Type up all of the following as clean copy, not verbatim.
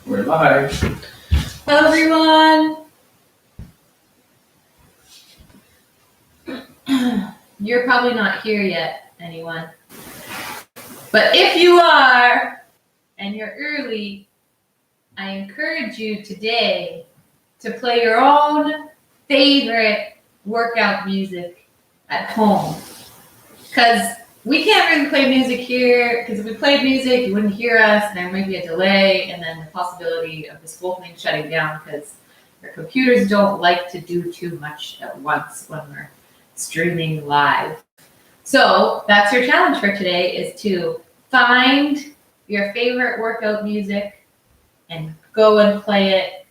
We're live. Hello, everyone. You're probably not here yet, anyone. But if you are, and you're early, I encourage you today to play your own favorite workout music at home. Because we can't really play music here, because if we played music, you wouldn't hear us, and there might be a delay, and then the possibility of this whole thing shutting down, because our computers don't like to do too much at once when we're streaming live. So that's your challenge for today, is to find your favorite workout music and go and play it,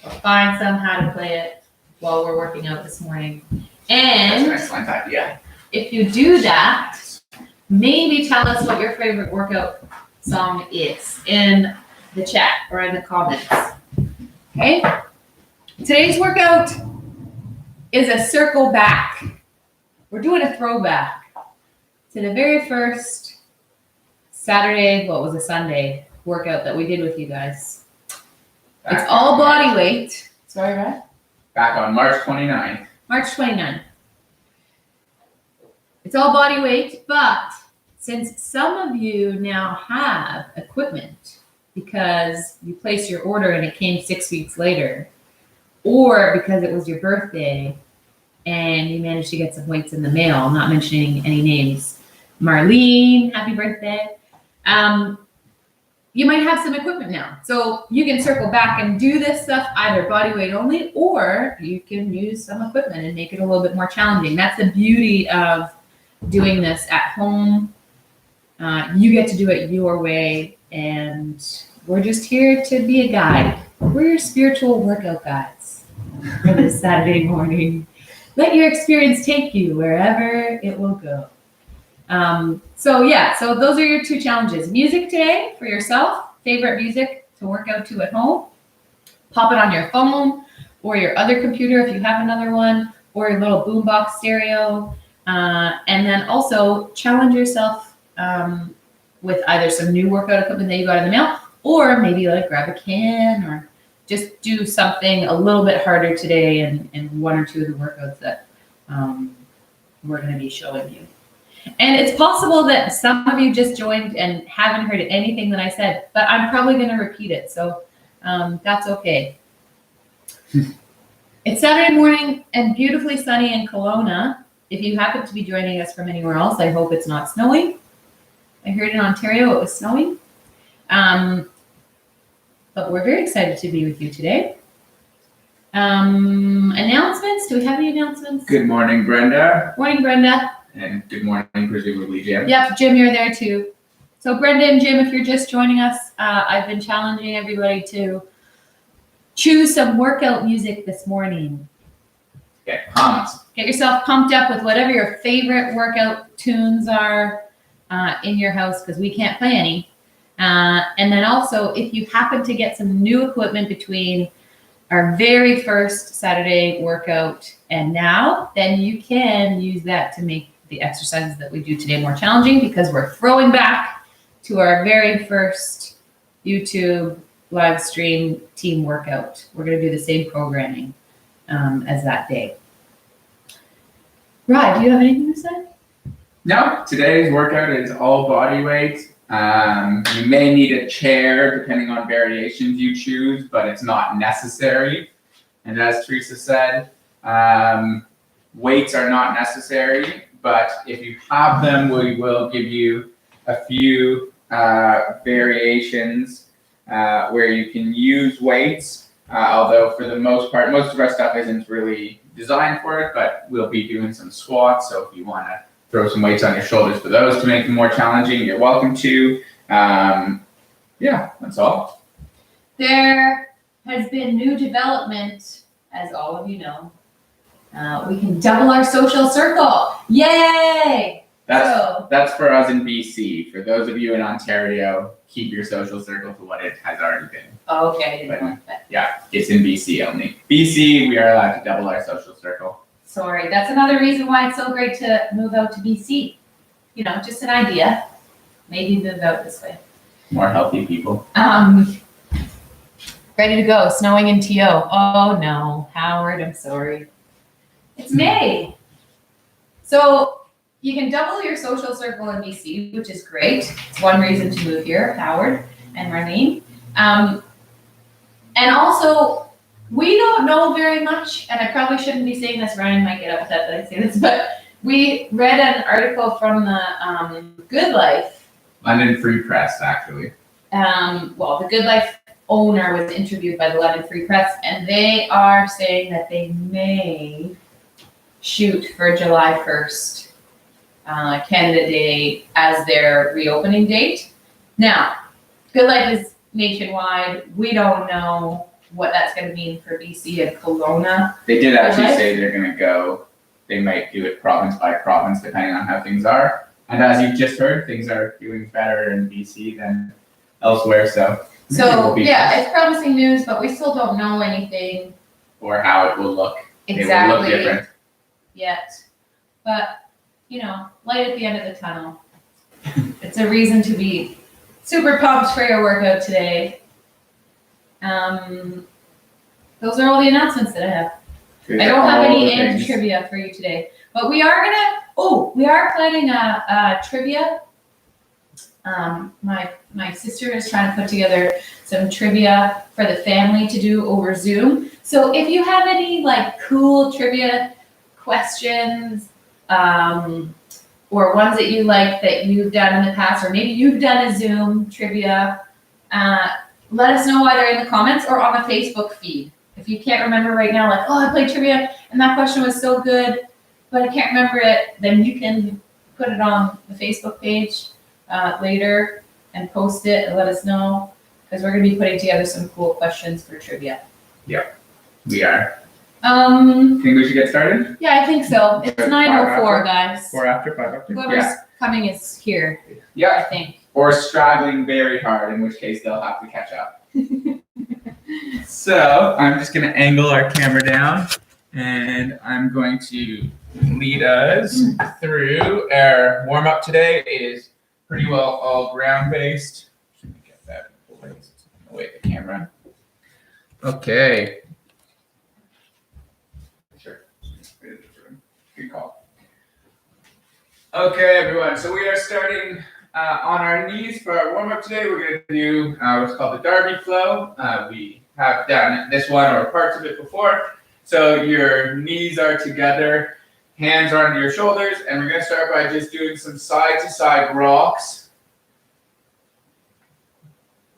or find somehow to play it while we're working out this morning. And That's an excellent idea. if you do that, maybe tell us what your favorite workout song is in the chat or in the comments. Okay? Today's workout is a circle back. We're doing a throwback to the very first Saturday, Sunday workout that we did with you guys. It's all body weight. Sorry, Rod? Back on March 29th. March 29th. It's all body weight, but since some of you now have equipment because you placed your order and it came 6 weeks later, or because it was your birthday and you managed to get some weights in the mail, I'm not mentioning any names. Marlene, happy birthday. You might have some equipment now. So you can circle back and do this stuff either body weight only, or you can use some equipment and make it a little bit more challenging. That's the beauty of doing this at home. You get to do it your way, and we're just here to be a guide. We're your spiritual workout guides for this Saturday morning. Let your experience take you wherever it will go. So those are your two challenges. Music today for yourself, favorite music to work out to at home. Pop it on your phone or your other computer if you have another one, or your little boombox stereo. And then also challenge yourself with either some new workout equipment that you got in the mail, or maybe like grab a can or just do something a little bit harder today in one or two of the workouts that we're going to be showing you. And it's possible that some of you just joined and haven't heard anything that I said, but I'm probably going to repeat it. So that's okay. It's Saturday morning and beautifully sunny in Kelowna. If you happen to be joining us from anywhere else, I hope it's not snowing. I heard in Ontario it was snowing. But we're very excited to be with you today. Announcements? Do we have any announcements? Good morning, Brenda. Morning, Brenda. And good morning, presumably, Jim. Yep, Jim, you're there too. So Brenda and Jim, if you're just joining us, I've been challenging everybody to choose some workout music this morning. Get pumped. Get yourself pumped up with whatever your favorite workout tunes are in your house, because we can't play any. And then also, if you happen to get some new equipment between our very first Saturday workout and now, then you can use that to make the exercises that we do today more challenging, because we're throwing back to our very first YouTube live stream team workout. We're going to do the same programming as that day. Rod, do you have anything to say? No, today's workout is all body weight. You may need a chair depending on variations you choose, but it's not necessary. And as Teresa said, weights are not necessary, but if you have them, we will give you a few variations where you can use weights, although for the most part, most of our stuff isn't really designed for it, but we'll be doing some squats. So if you want to throw some weights on your shoulders for those to make them more challenging, you're welcome to. Yeah, that's all. There has been new development, as all of you know. We can double our social circle. Yay! That's for us in BC. For those of you in Ontario, keep your social circle to what it has already been. Okay. Yeah, it's in BC only. BC, we are allowed to double our social circle. Sorry, that's another reason why it's so great to move out to BC. Just an idea. Maybe move out this way. More healthy people. Ready to go. Snowing in TO. Oh no, Howard, I'm sorry. It's May. So you can double your social circle in BC, which is great. It's one reason to move here, Howard and Marlene. And also, we don't know very much, and I probably shouldn't be saying this. Ryan might get upset that I say this, but we read an article from the Good Life. London Free Press, actually. Well, the Good Life owner was interviewed by the London Free Press, and they are saying that they may shoot for July 1st, Canada Day, as their reopening date. Now, Good Life is nationwide. We don't know what that's going to mean for BC and Kelowna. They did actually Right. say they're going to go, they might do it province by province depending on how things are. And as you've just heard, things are doing better in BC than elsewhere, so. maybe So, we'll be yeah, it's promising news, but we still don't know anything or how it will look. It will exactly look different. yet. But, you know, light at the end of the tunnel. It's a reason to be super pumped for your workout today. Those are all the announcements that I have. I don't have any end trivia for you today, but we are planning a trivia. My sister is trying to put together some trivia for the family to do over Zoom. So if you have any like cool trivia questions, or ones that you like that you've done in the past, or maybe you've done a Zoom trivia, let us know either in the comments or on the Facebook feed. If you can't remember right now, like, oh, I played trivia and that question was so good, but I can't remember it, then you can put it on the Facebook page later and post it and let us know, because we're going to be putting together some cool questions for trivia. We are. Um, Think we should get started? yeah, I think so. It's Five 9:04, guys. 4 after, 5 after? Whoever's Yeah. coming is here, I Yeah. think. Or straggling very hard, in which case they'll have to catch up. So I'm just going to angle our camera down, and I'm going to lead us through our warm up today. It is pretty well all ground based. Let me get that placed away the camera. Okay. Sure. Good call. Okay, everyone. So we are starting on our knees for our warm up today. We're going to do what's called the Darby flow. We have done this one or parts of it before. So your knees are together, hands are under your shoulders, and we're going to start by just doing some side to side rocks.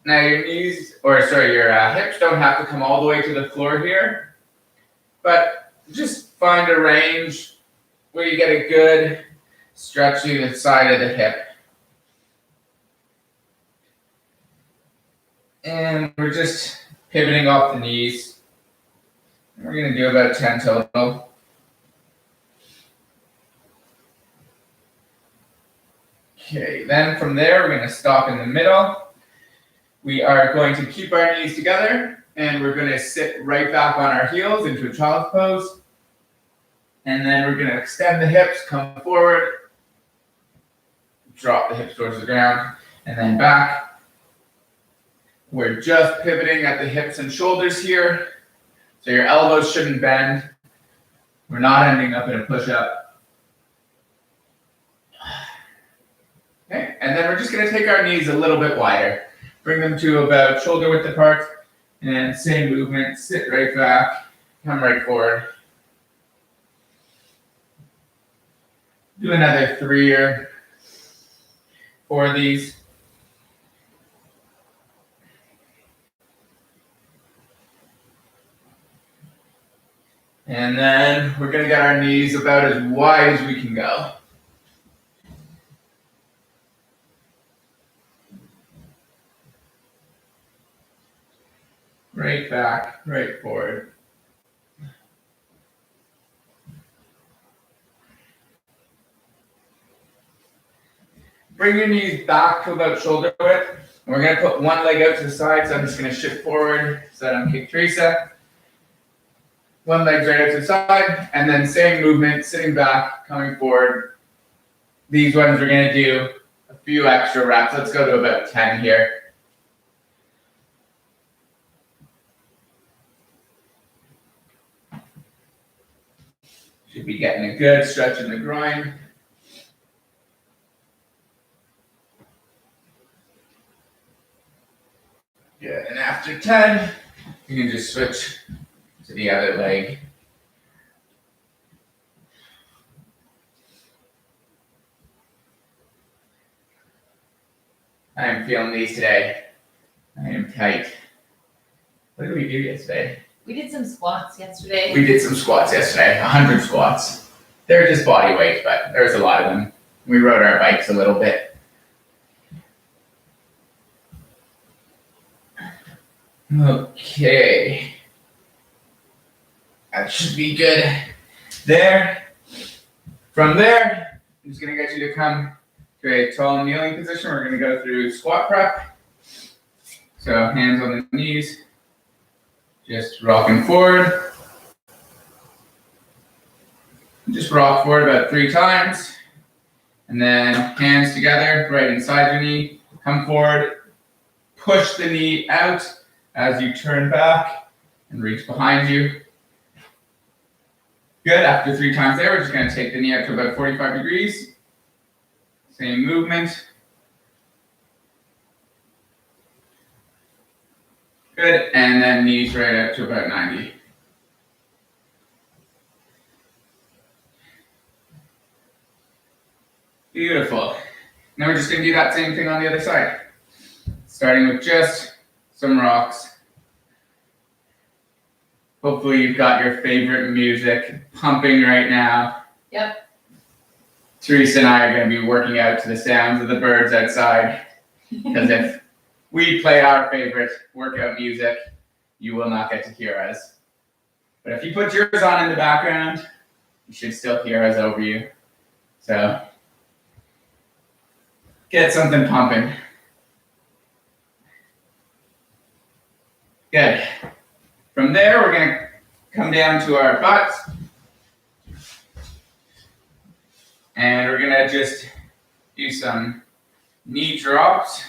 Now your hips don't have to come all the way to the floor here, but just find a range where you get a good stretch to the side of the hip. And we're just pivoting off the knees. We're going to do about 10 total. Okay, then from there, we're going to stop in the middle. We are going to keep our knees together, and we're going to sit right back on our heels into a child's pose. And then we're going to extend the hips, come forward, drop the hips towards the ground, and then back. We're just pivoting at the hips and shoulders here. So your elbows shouldn't bend. We're not ending up in a push-up. Okay, and then we're just going to take our knees a little bit wider. Bring them to about shoulder width apart. And same movement, sit right back, come right forward. Do another 3 or 4 of these. And then we're going to get our knees about as wide as we can go. Right back, right forward. Bring your knees back to about shoulder width. And we're going to put one leg out to the side, so I'm just going to shift forward so that I'm Kick Teresa. One leg's right out to the side, and then same movement, sitting back, coming forward. These ones we're going to do a few extra reps. Let's go to about 10 here. Should be getting a good stretch in the groin. Good, and after 10, you can just switch to the other leg. I am feeling these today. I am tight. What did we do yesterday? We did some squats yesterday. We did some squats yesterday, 100 squats. They're just body weight, but there's a lot of them. We rode our bikes a little bit. Okay. That should be good there. From there, I'm just gonna get you to come to a tall kneeling position. We're gonna go through squat prep. So hands on the knees, just rocking forward. Just rock forward about 3 times. And then hands together right inside your knee. Come forward, push the knee out as you turn back and reach behind you. Good, after 3 times there, we're just gonna take the knee out to about 45 degrees. Same movement. Good, and then knees right out to about 90. Beautiful. Now we're just gonna do that same thing on the other side. Starting with just some rocks. Hopefully you've got your favorite music pumping right now. Yep. Teresa and I are gonna be working out to the sounds of the birds outside. Because if we play our favorite workout music, you will not get to hear us. But if you put yours on in the background, you should still hear us over you. So get something pumping. Good. From there, we're gonna come down to our butts. And we're gonna just do some knee drops.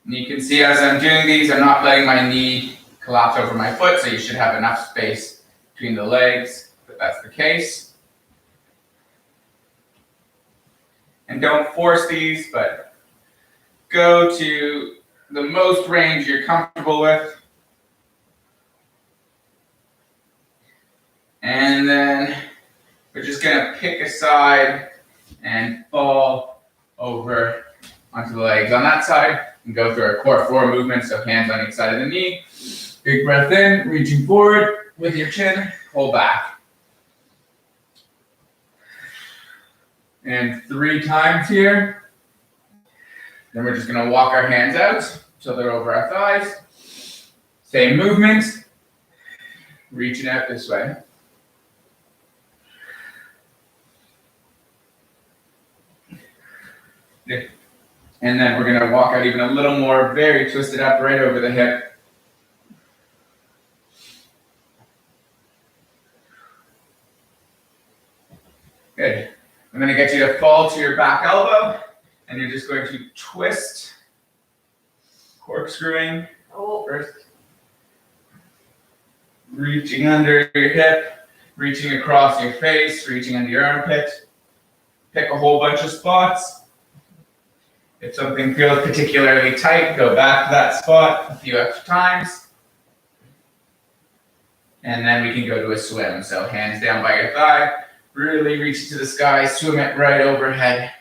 And you can see as I'm doing these, I'm not letting my knee collapse over my foot, so you should have enough space between the legs if that's the case. And don't force these, but go to the most range you're comfortable with. And then we're just gonna pick a side and fall over onto the legs on that side and go through our core 4 movement, so hands on each side of the knee. Big breath in, reaching forward with your chin, hold back. And 3 times here. Then we're just gonna walk our hands out so they're over our thighs. Same movement, reaching out this way. And then we're gonna walk out even a little more, very twisted up right over the hip. Good. I'm gonna get you to fall to your back elbow, and you're just going to twist, corkscrewing first. Reaching under your hip, reaching across your face, reaching under your armpit. Pick a whole bunch of spots. If something feels particularly tight, go back to that spot a few extra times. And then we can go to a swim. So hands down by your thigh, really reach it to the sky, swim it right overhead.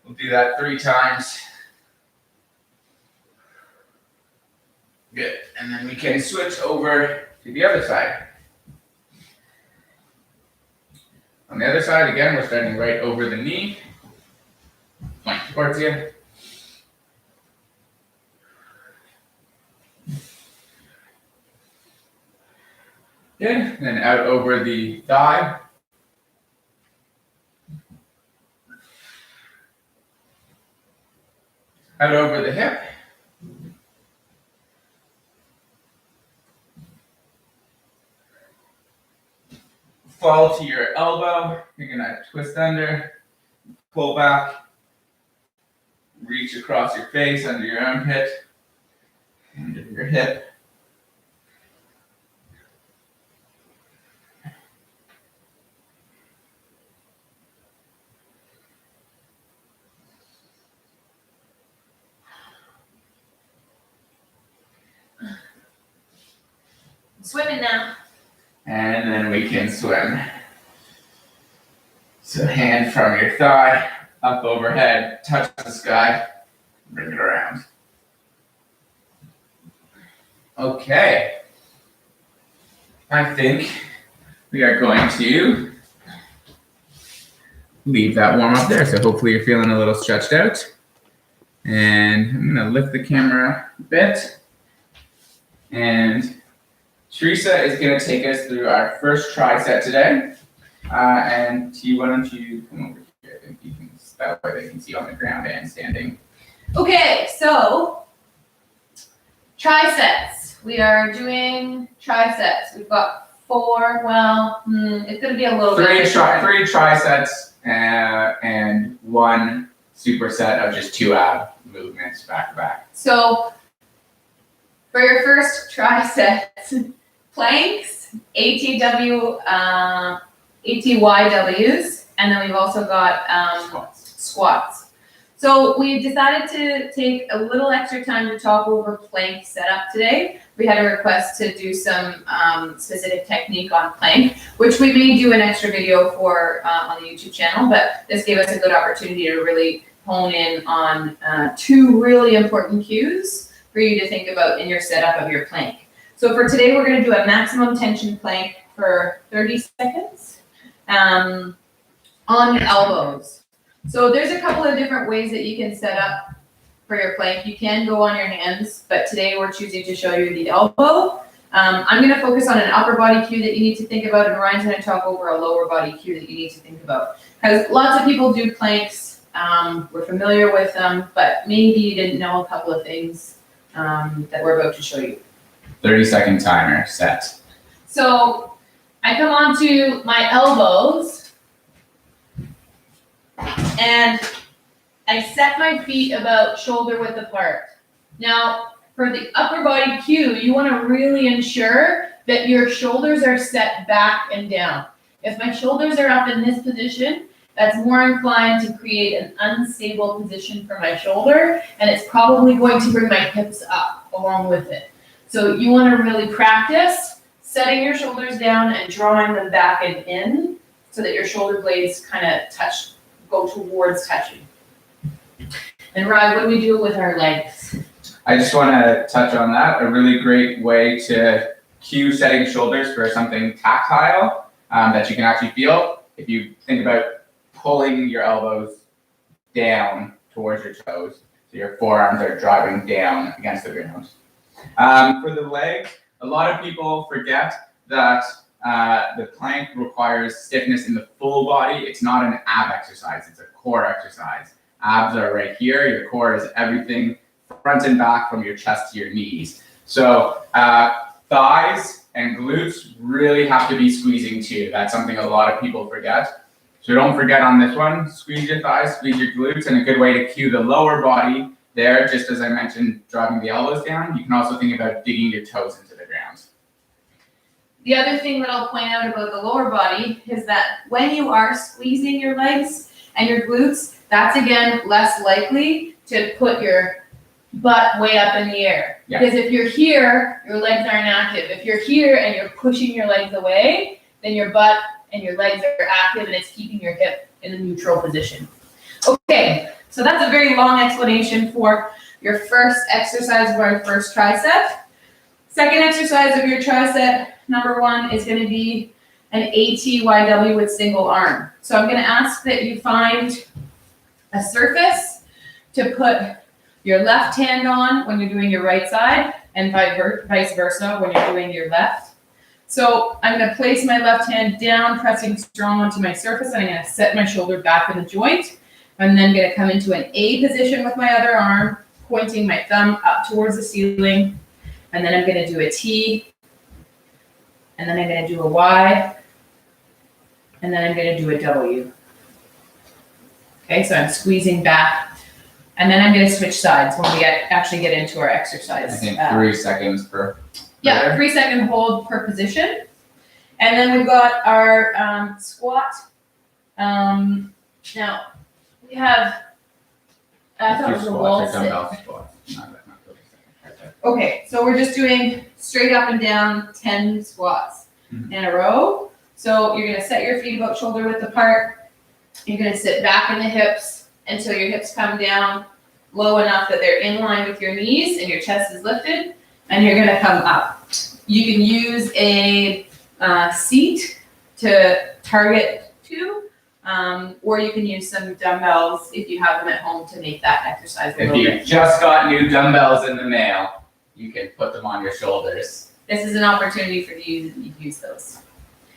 We'll do that 3 times. Good, and then we can switch over to the other side. On the other side, again, we're starting right over the knee. Point towards you. Good, then out over the thigh. Out over the hip. Fall to your elbow. You're gonna twist under, pull back, reach across your face, under your armpit, under your hip. swimming now. And then we can swim. So hand from your thigh, up overhead, touch the sky, bring it around. Okay. I think we are going to leave that warm up there. So hopefully you're feeling a little stretched out. And I'm gonna lift the camera a bit. And Teresa is gonna take us through our first tricep today. And T, why don't you come over here? I think you can, that way they can see on the ground and standing. Okay, so triceps. We are doing triceps. We've got 4. Well, it's gonna be a little bit. 3 triceps and 1 superset of just 2 ab movements back to back. So for your first triceps, planks, ATYWs, and then we've also got squats. So we decided to take a little extra time to talk over plank setup today. We had a request to do some specific technique on plank, which we may do an extra video for on the YouTube channel, but this gave us a good opportunity to really hone in on 2 really important cues for you to think about in your setup of your plank. So for today, we're gonna do a maximum tension plank for 30 seconds on your elbows. So there's a couple of different ways that you can set up for your plank. You can go on your hands, but today we're choosing to show you the elbow. I'm gonna focus on an upper body cue that you need to think about, and Ryan's gonna talk over a lower body cue that you need to think about. Because lots of people do planks, we're familiar with them, but maybe you didn't know a couple of things that we're about to show you. 30-second timer set. So I come onto my elbows and I set my feet about shoulder width apart. Now, for the upper body cue, you want to really ensure that your shoulders are set back and down. If my shoulders are up in this position, that's more inclined to create an unstable position for my shoulder, and it's probably going to bring my hips up along with it. So you want to really practice setting your shoulders down and drawing them back and in so that your shoulder blades kind of go towards touching. And Ryan, what do we do with our legs? I just want to touch on that. A really great way to cue setting shoulders for something tactile that you can actually feel. If you think about pulling your elbows down towards your toes, so your forearms are driving down against the ground. For the legs, a lot of people forget that the plank requires stiffness in the full body. It's not an ab exercise, it's a core exercise. Abs are right here, your core is everything front and back from your chest to your knees. So thighs and glutes really have to be squeezing too. That's something a lot of people forget. So don't forget on this one, squeeze your thighs, squeeze your glutes, and a good way to cue the lower body there, just as I mentioned, driving the elbows down. You can also think about digging your toes into the ground. The other thing that I'll point out about the lower body is that when you are squeezing your legs and your glutes, that's again less likely to put your butt way up in the air. Yeah. Because if you're here, your legs aren't active. If you're here and you're pushing your legs away, then your butt and your legs are active and it's keeping your hip in a neutral position. Okay, so that's a very long explanation for your first exercise of our first tricep. Second exercise of your tricep, number 1, is going to be an ATYW with single arm. So I'm going to ask that you find a surface to put your left hand on when you're doing your right side, and vice versa when you're doing your left. So I'm going to place my left hand down, pressing strong onto my surface, and I'm going to set my shoulder back in the joint. I'm then going to come into an A position with my other arm, pointing my thumb up towards the ceiling, and then I'm going to do a T, and then I'm going to do a Y, and then I'm going to do a W. Okay, so I'm squeezing back, and then I'm going to switch sides when we actually get into our exercise. I think 3 seconds per. Yeah, 3 second hold per position. And then we've got our squat. Now, we have, I thought it was a wall sit. Dumbbell squats. Not 30 seconds. Okay, so we're just doing straight up and down 10 squats in a row. So you're gonna set your feet about shoulder width apart. You're gonna sit back in the hips until your hips come down low enough that they're in line with your knees and your chest is lifted, and you're gonna come up. You can use a seat to target to, or you can use some dumbbells if you have them at home to make that exercise a If little you bit. just got new dumbbells in the mail, you can put them on your shoulders This is an opportunity for you to use those.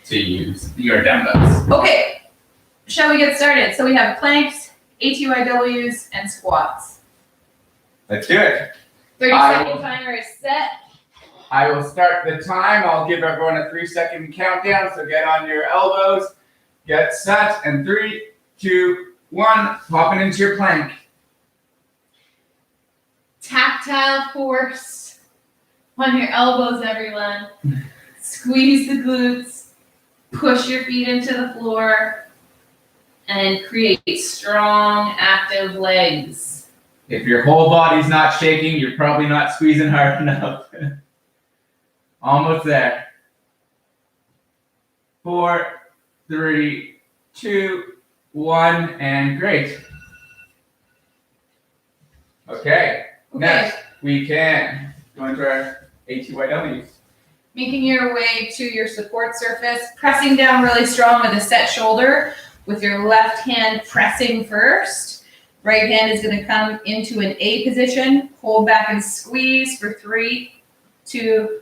to use your dumbbells. Okay, shall we get started? So we have planks, ATYWs, and squats. Let's do it. 30-second timer is set. I will start the time. I'll give everyone a 3-second countdown. So get on your elbows, get set, and 3, 2, 1, popping into your plank. Tactile force on your elbows, everyone. Squeeze the glutes, push your feet into the floor, and create strong, active legs. If your whole body's not shaking, you're probably not squeezing hard enough. Almost there. 4, 3, 2, 1, and great. Okay. Next, we can go into our ATYWs. Making your way to your support surface, pressing down really strong with a set shoulder, with your left hand pressing first. Right hand is going to come into an A position. Hold back and squeeze for 3, 2,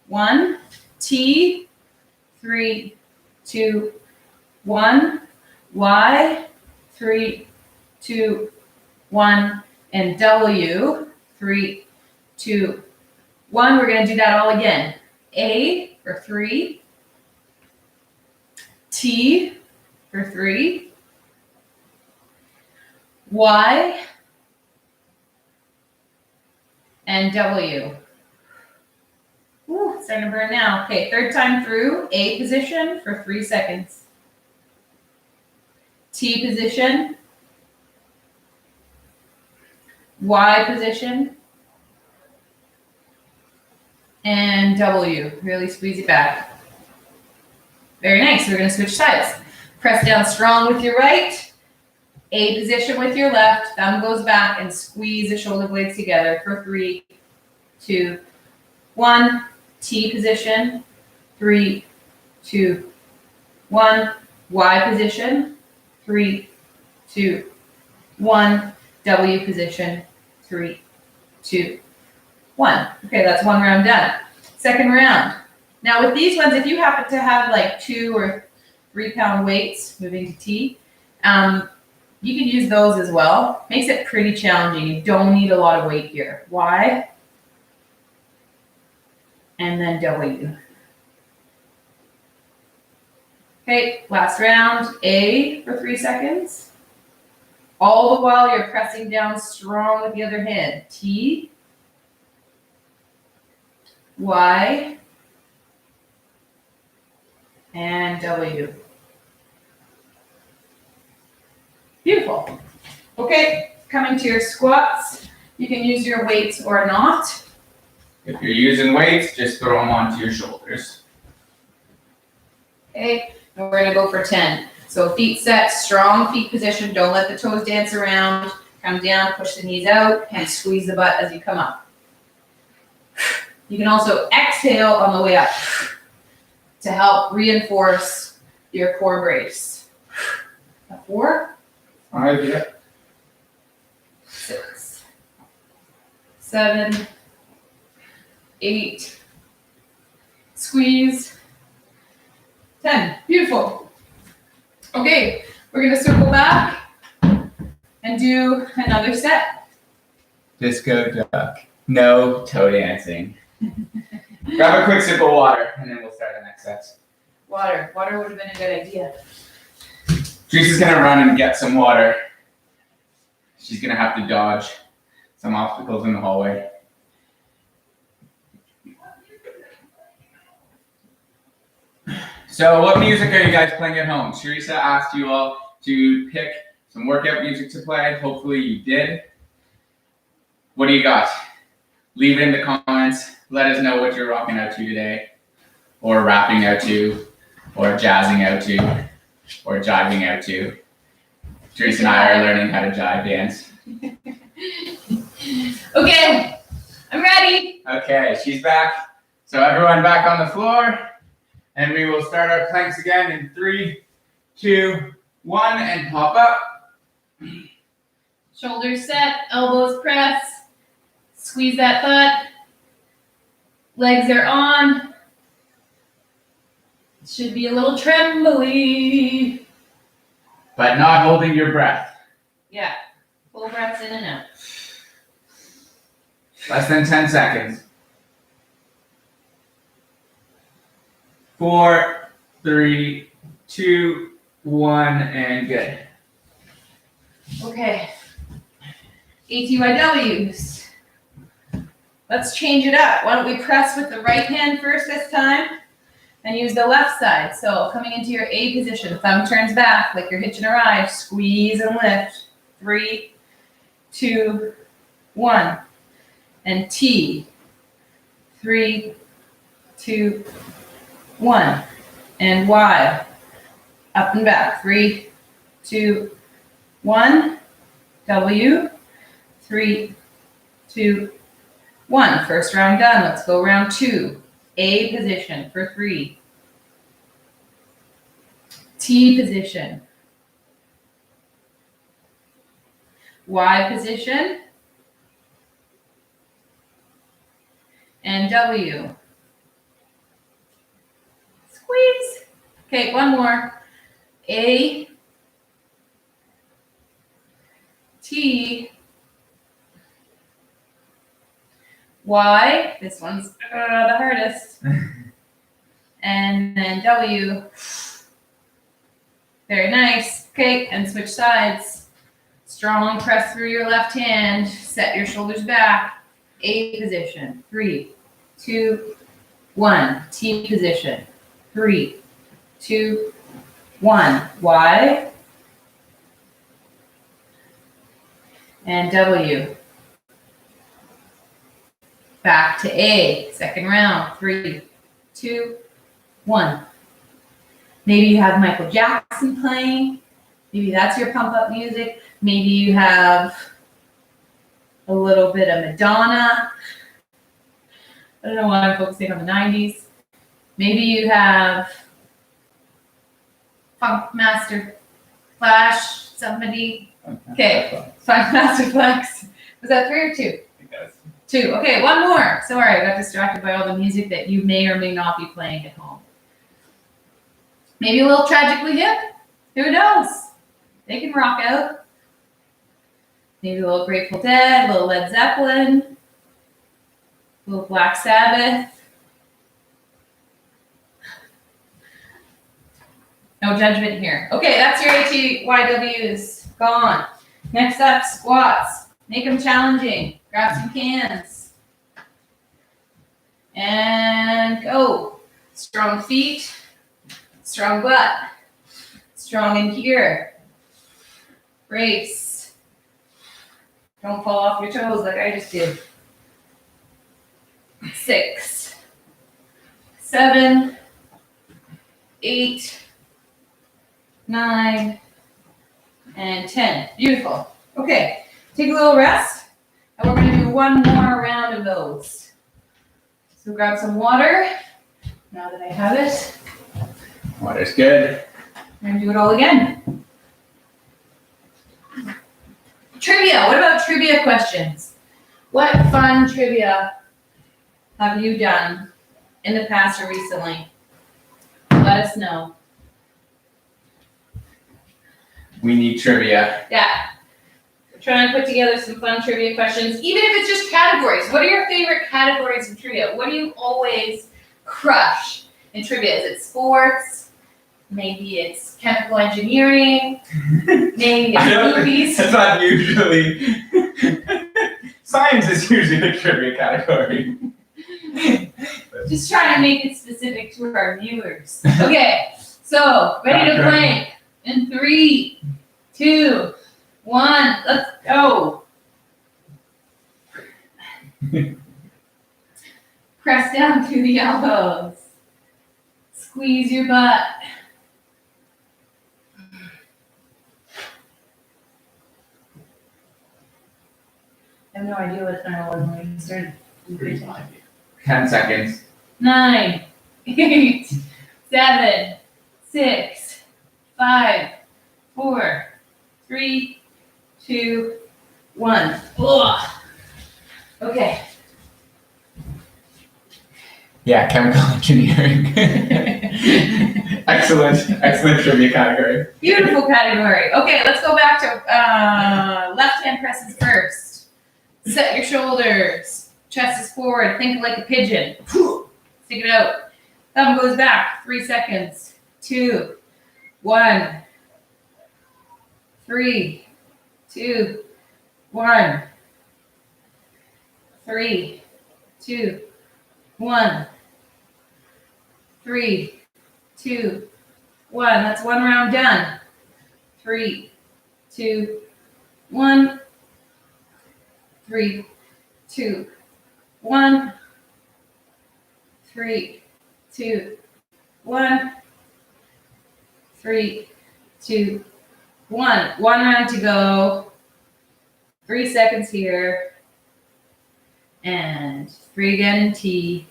1. T, 3, 2, 1. Y, 3, 2, 1. And W, 3, 2, 1. We're going to do that all again. A for 3. T for 3. Y. And W. Ooh, it's starting to burn now. Okay, third time through. A position for 3 seconds. T position. Y position. And W. Really squeeze it back. Very nice. We're going to switch sides. Press down strong with your right. A position with your left. Thumb goes back and squeeze the shoulder blades together for 3, 2, 1. T position. 3, 2, 1. Y position. 3, 2, 1. W position. 3, 2, 1. Okay, that's one round done. Second round. Now with these ones, if you happen to have like 2 or 3 pound weights, moving to T, you can use those as well. Makes it pretty challenging. You don't need a lot of weight here. Y. And then W. Okay, last round. A for 3 seconds. All the while you're pressing down strong with the other hand. T. Y. And W. Beautiful. Okay, coming to your squats. You can use your weights or not. If you're using weights, just throw them onto your shoulders. Okay, and we're gonna go for 10. So feet set, strong feet position. Don't let the toes dance around. Come down, push the knees out, and squeeze the butt as you come up. You can also exhale on the way up to help reinforce your core brace. 4, 5, yeah. 6, 7, 8, squeeze, 10. Beautiful. Okay, we're gonna circle back and do another set. Disco duck. No toe dancing. Grab a quick sip of water, and then we'll start the next set. Water would have been a good idea. Teresa's gonna run and get some water. She's gonna have to dodge some obstacles in the hallway. So what music are you guys playing at home? Teresa asked you all to pick some workout music to play. Hopefully you did. What do you got? leave it in the comments. Let us know what you're rocking out to today, or rapping out to, or jazzing out to, or jiving out to. Teresa and I are learning how to jive dance. Okay, I'm ready. Okay, she's back. So everyone back on the floor, and we will start our planks again in 3, 2, 1, and pop up. Shoulders set, elbows press. Squeeze that butt. Legs are on. Should be a little trembly. But not holding your breath. Yeah, full breaths in and out. Less than 10 seconds. 4, 3, 2, 1, and good. Okay. ATYWs. Let's change it up. Why don't we press with the right hand first this time and use the left side. So coming into your A position, thumb turns back like you're hitching a ride. Squeeze and lift. 3, 2, 1. And T. 3, 2, 1. And Y. Up and back. 3, 2, 1. W. 3, 2, 1. First round done. Let's go round 2. A position for 3. T position. Y position. And W. Squeeze. Okay, one more. A. T. Y. This one's the hardest. And then W. Very nice. Okay, and switch sides. Strong press through your left hand. Set your shoulders back. A position. 3, 2, 1. T position. 3, 2, 1. Y. And W. Back to A. Second round. 3, 2, 1. Maybe you have Michael Jackson playing. Maybe that's your pump up music. Maybe you have a little bit of Madonna. I don't know why I'm focusing on the 90s. Maybe you have Funk Master Flash, somebody. Okay, Funk Master Flex. Was that 3 or 2? I think that was 2. Okay, one more. Sorry, I got distracted by all the music that you may or may not be playing at home. Maybe a little Tragically Hip. Who knows? They can rock out. Maybe a little Grateful Dead, a little Led Zeppelin, a little Black Sabbath. No judgment here. Okay, that's your ATYWs. Gone. Next up, squats. Make them challenging. Grab some cans. And go. Strong feet. Strong butt. Strong in here. Brace. Don't fall off your toes like I just did. 6, 7, 8, 9, and 10. Beautiful. Okay, take a little rest, and we're going to do one more round of those. So grab some water, now that I have it. Water's good. We're going to do it all again. Trivia. What about trivia questions? What fun trivia have you done in the past or recently? Let us know. We need trivia. Yeah. We're trying to put together some fun trivia questions, even if it's just categories. What are your favorite categories of trivia? What do you always crush in trivia? Is it sports? Maybe it's chemical engineering. Maybe it's movies. It's not usually. Science is usually the trivia category. Just trying to make it specific to our viewers. Okay, so ready to plank in 3, 2, 1. Let's go. Press down through the elbows. Squeeze your butt. I have no idea what time it was when we started. 10 seconds. 9, 8, 7, 6, 5, 4, 3, 2, 1. Ugh. Okay. Yeah, chemical engineering. Excellent trivia category. Beautiful category. Okay, let's go back to left hand presses first. Set your shoulders. Chest is forward. Think like a pigeon. Stick it out. Thumb goes back. 3 seconds. 2, 1. 3, 2, 1. 3, 2, 1. 3, 2, 1. That's one round done. 3, 2, 1. 3, 2, 1. 3, 2, 1. 3, 2, 1. One round to go. 3 seconds here. And 3 again in T.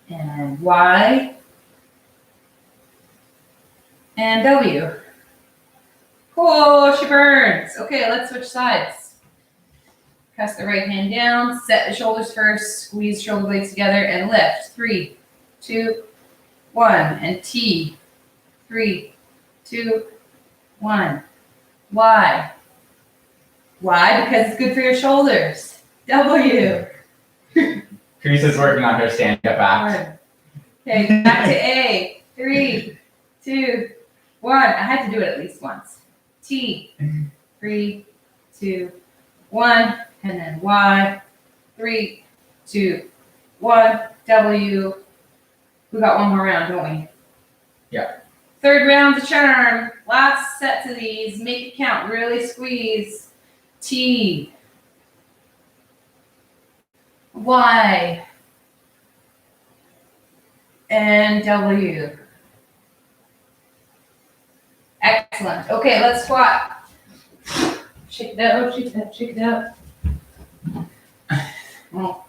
And Y. And W. Cool, she burns. Okay, let's switch sides. Press the right hand down, set the shoulders first, squeeze shoulder blades together, and lift. 3, 2, 1. And T. 3, 2, 1. Y. Why? Because it's good for your shoulders. W. Teresa's working on her stand-up act. Okay, back to A. 3, 2, 1. I had to do it at least once. T. 3, 2, 1. And then Y. 3, 2, 1. W. We got one more round, don't we? Yeah. Third round to charm. Last set to these. Make it count. Really squeeze. T. Y. And W. Excellent. Okay, let's squat. Shake it out, shake it out, shake it out. Oh,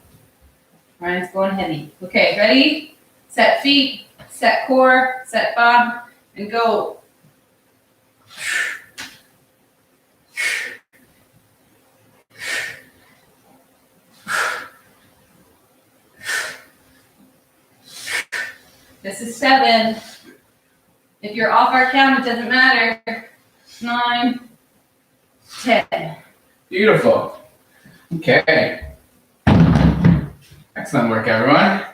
Ryan's going heavy. Okay, ready? Set feet, set core, set bum, and go. This is 7. If you're off our count, it doesn't matter. 9, 10. Beautiful. Okay. Excellent work, everyone.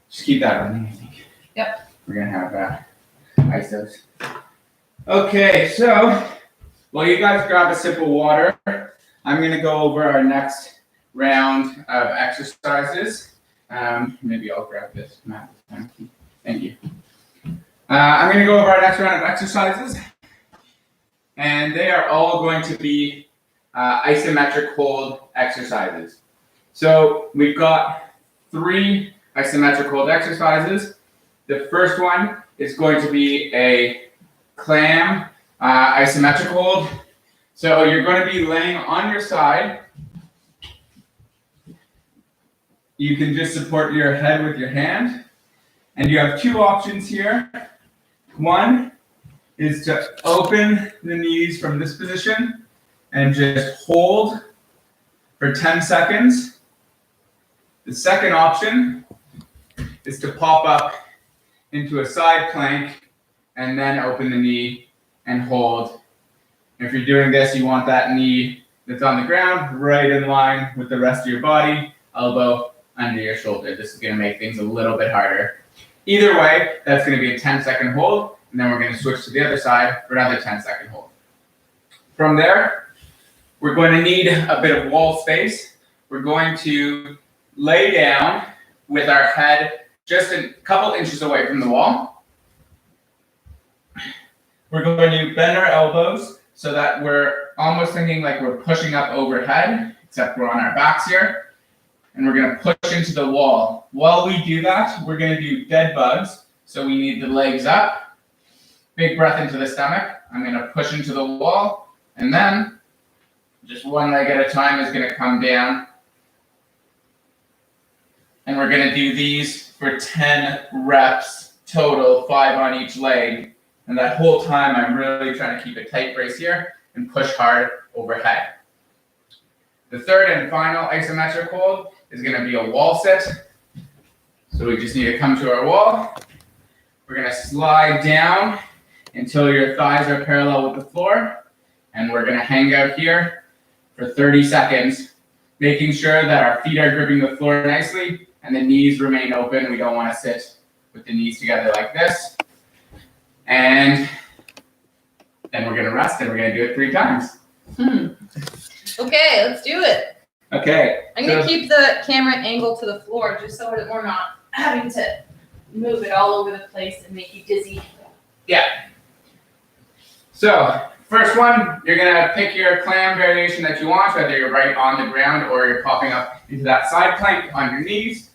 Just keep that running, I think. Yep. We're going to have ISOs. Okay, so while you guys grab a sip of water, I'm going to go over our next round of exercises. Maybe I'll grab this mat. Thank you. I'm going to go over our next round of exercises, and they are all going to be isometric hold exercises. So we've got 3 isometric hold exercises. The first one is going to be a clam isometric hold. So you're going to be laying on your side. You can just support your head with your hand. And you have 2 options here. One is to open the knees from this position and just hold for 10 seconds. The second option is to pop up into a side plank and then open the knee and hold. If you're doing this, you want that knee that's on the ground right in line with the rest of your body, elbow under your shoulder. This is going to make things a little bit harder. Either way, that's going to be a 10-second hold, and then we're going to switch to the other side for another 10-second hold. From there, we're going to need a bit of wall space. We're going to lay down with our head just a couple inches away from the wall. We're going to bend our elbows so that we're almost thinking like we're pushing up overhead, except we're on our backs here. and we're gonna push into the wall. While we do that, we're gonna do dead bugs. So we need the legs up, big breath into the stomach. I'm gonna push into the wall, and then just one leg at a time is gonna come down. And we're gonna do these for 10 reps total, 5 on each leg. And that whole time, I'm really trying to keep a tight brace here and push hard overhead. The third and final isometric hold is gonna be a wall sit. So we just need to come to our wall. We're gonna slide down until your thighs are parallel with the floor. And we're gonna hang out here for 30 seconds, making sure that our feet are gripping the floor nicely and the knees remain open. We don't wanna sit with the knees together like this. And then we're gonna rest and we're gonna do it 3 times. Okay, let's do it. Okay. I'm gonna keep the camera angle to the floor just so that we're not having to move it all over the place and make you dizzy. Yeah. So, first one, you're gonna pick your clam variation that you want, whether you're right on the ground or you're popping up into that side plank on your knees.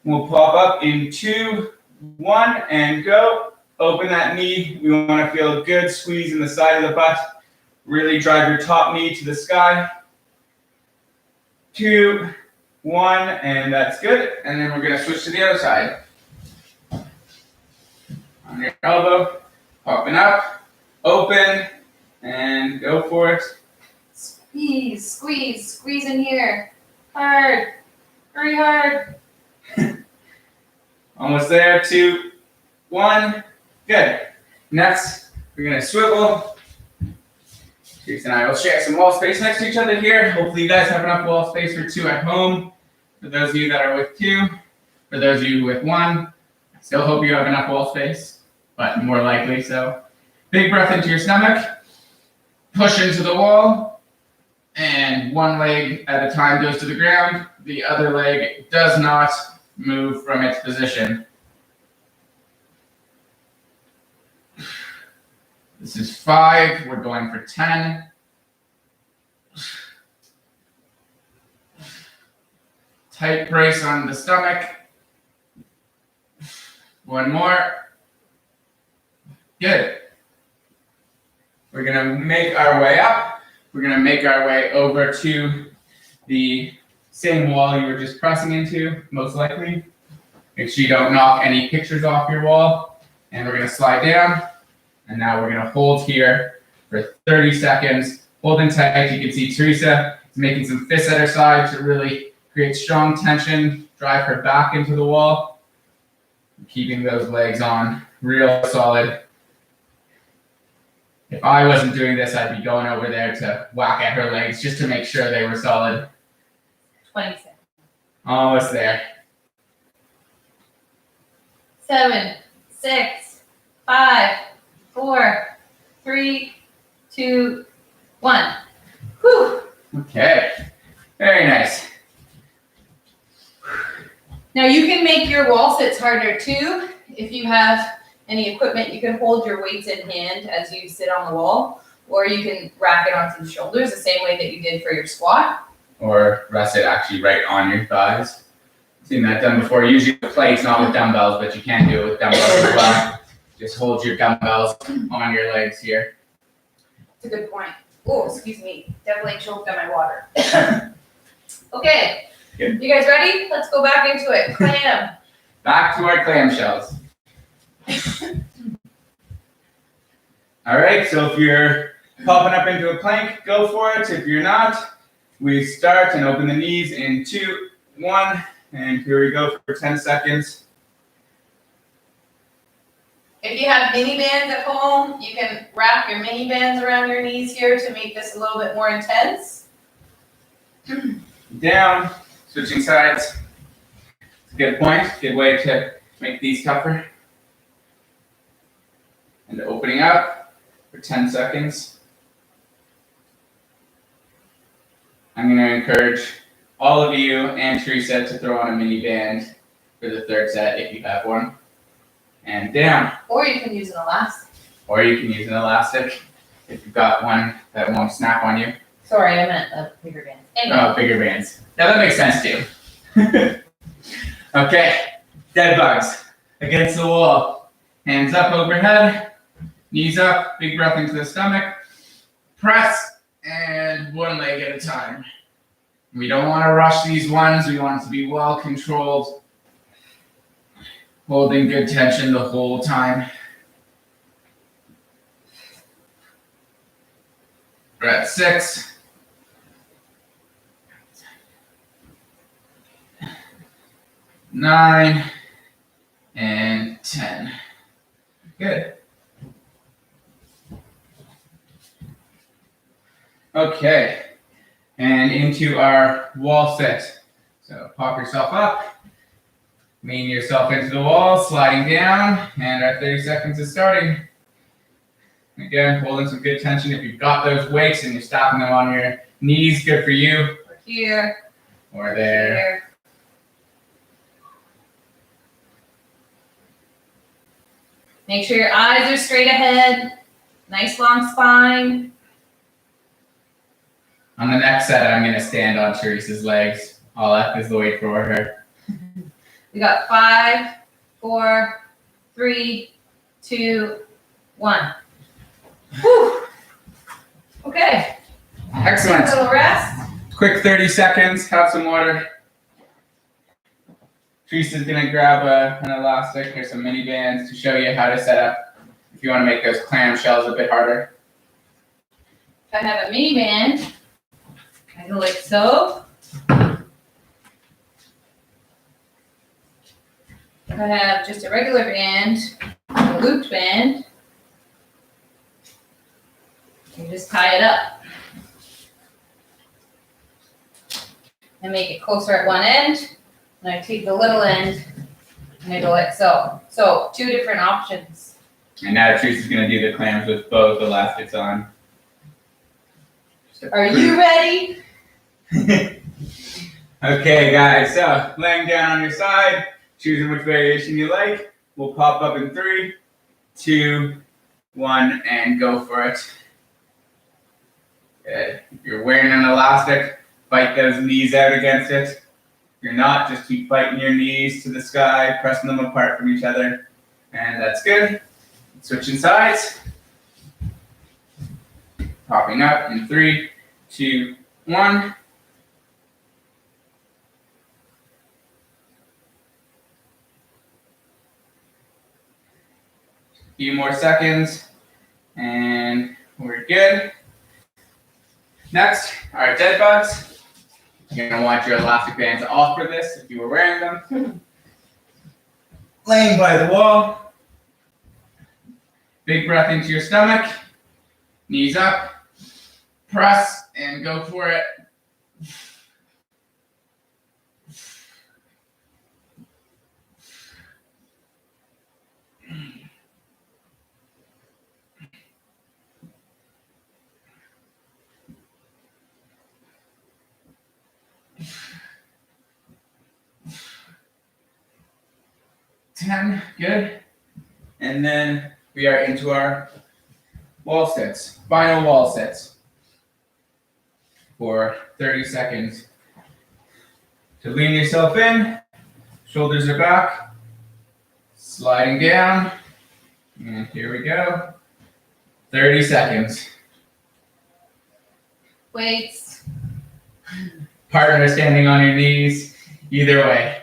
We'll pop up in 2, 1, and go. Open that knee. We wanna feel a good squeeze in the side of the butt. Really drive your top knee to the sky. 2, 1, and that's good. And then we're gonna switch to the other side. On your elbow, popping up, open, and go for it. Squeeze, squeeze, squeeze in here. Hard, very hard. Almost there, 2, 1, good. Next, we're gonna swivel. Teresa and I will share some wall space next to each other here. Hopefully you guys have enough wall space for 2 at home. For those of you that are with 2, for those of you with 1, I still hope you have enough wall space, but more likely so. Big breath into your stomach, push into the wall, and one leg at a time goes to the ground. The other leg does not move from its position. This is 5, we're going for 10. Tight brace on the stomach. 1 more. Good. We're gonna make our way up. We're gonna make our way over to the same wall you were just pressing into, most likely. Make sure you don't knock any pictures off your wall. And we're gonna slide down. And now we're gonna hold here for 30 seconds. Holding tight, you can see Teresa is making some fists at her side to really create strong tension, drive her back into the wall. Keeping those legs on real solid. If I wasn't doing this, I'd be going over there to whack at her legs just to make sure they were solid. 20 seconds. Almost there. 7, 6, 5, 4, 3, 2, 1. Whew. Okay, very nice. Now you can make your wall sits harder too. If you have any equipment, you can hold your weights in hand as you sit on the wall, or you can rack it onto the shoulders the same way that you did for your squat. Or rest it actually right on your thighs. Seen that done before. Usually with plates, not with dumbbells, but you can do it with dumbbells as well. Just hold your dumbbells on your legs here. That's a good point. Oh, excuse me. Definitely choked on my water. Okay. Good. You guys ready? Let's go back into it. Clam. Back to our clamshells. All right, so if you're popping up into a plank, go for it. If you're not, we start and open the knees in 2, 1, and here we go for 10 seconds. If you have mini bands at home, you can wrap your mini bands around your knees here to make this a little bit more intense. Down, switching sides. It's a good point, good way to make these tougher. And opening up for 10 seconds. I'm going to encourage all of you and Teresa to throw on a mini band for the third set if you have one. And down. Or you can use an elastic. Or you can use an elastic if you've got one that won't snap on you. Sorry, I meant the bigger bands. Anyway. Oh, bigger bands. Now that makes sense too. Okay, dead bugs against the wall. Hands up overhead, knees up, big breath into the stomach. Press, and one leg at a time. We don't want to rush these ones. We want it to be well controlled. Holding good tension the whole time. We're at 6. 9 and 10. Good. Okay, and into our wall sit. So pop yourself up, lean yourself into the wall, sliding down, and our 30 seconds is starting. Again, holding some good tension. If you've got those weights and you're stopping them on your knees, good for you. Or here. Or there. Here. Make sure your eyes are straight ahead. Nice long spine. On the next set, I'm going to stand on Teresa's legs. I'll act as the weight for her. We got 5, 4, 3, 2, 1. Whew. Okay. Excellent. A little rest. Quick 30 seconds. Have some water. Teresa's going to grab an elastic. Here's some mini bands to show you how to set up if you want to make those clamshells a bit harder. If I have a mini band, I go like so. If I have just a regular band, a looped band, you just tie it up and make it closer at one end. And I take the little end and I go like so. So 2 different options. And now Teresa's going to do the clams with both elastics on. Are you ready? Okay, guys, so laying down on your side, choosing which variation you like. We'll pop up in 3, 2, 1, and go for it. Good. If you're wearing an elastic, fight those knees out against it. If you're not, just keep fighting your knees to the sky, pressing them apart from each other. And that's good. Switching sides. Popping up in 3, 2, 1. Few more seconds, and we're good. Next, our dead bugs. You're gonna want your elastic bands off for this if you were wearing them. Laying by the wall. Big breath into your stomach. Knees up. Press and go for it. Good. And then we are into our wall sits, final wall sits for 30 seconds. To lean yourself in, shoulders are back, sliding down, and here we go. 30 seconds. Weights. Partner standing on your knees, either way.